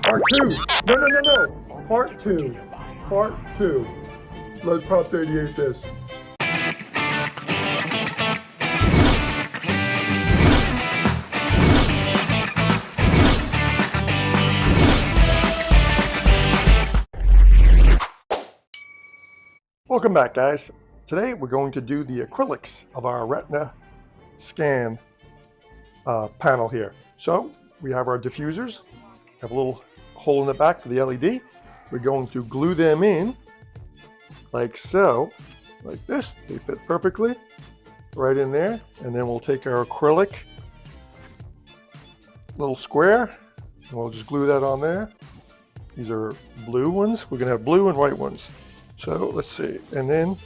Part two. No. Part two. Part two. Let's Prop 38 this. Welcome back, guys. Today we're going to do the acrylics of our retina scan panel here. So we have our diffusers, have a little hole in the back for the LED. We're going to glue them in like so, like this. They fit perfectly right in there. And then we'll take our acrylic little square and we'll just glue that on there. These are blue ones. We're going to have blue and white ones. So let's see, and then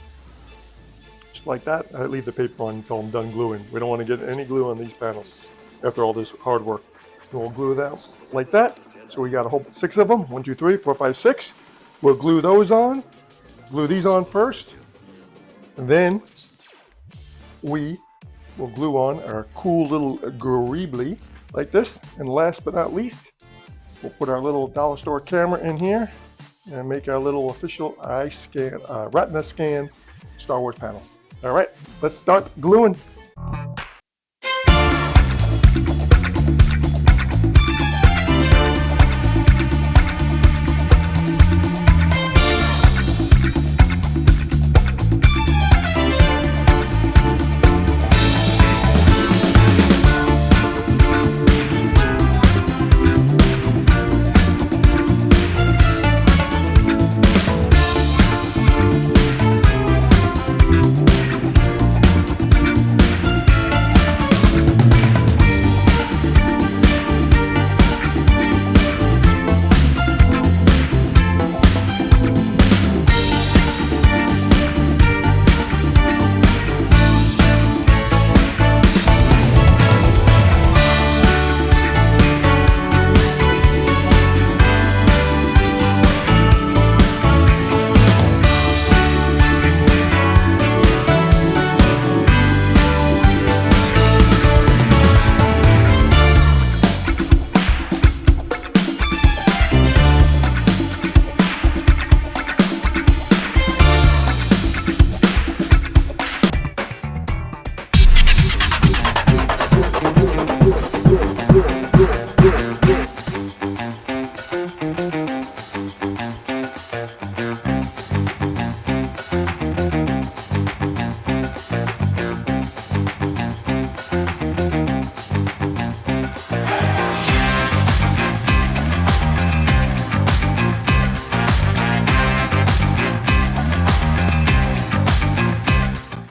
just like that, I leave the paper on until I'm done gluing. We don't want to get any glue on these panels after all this hard work. So we'll glue that like that. So we got a whole 6 of them, 1, 2, 3, 4, 5, 6. We'll glue those on, glue these on first, and then we will glue on our cool little greebly like this. And last but not least, we'll put our little dollar store camera in here and make our little official retina scan Star Wars panel. All right, let's start gluing.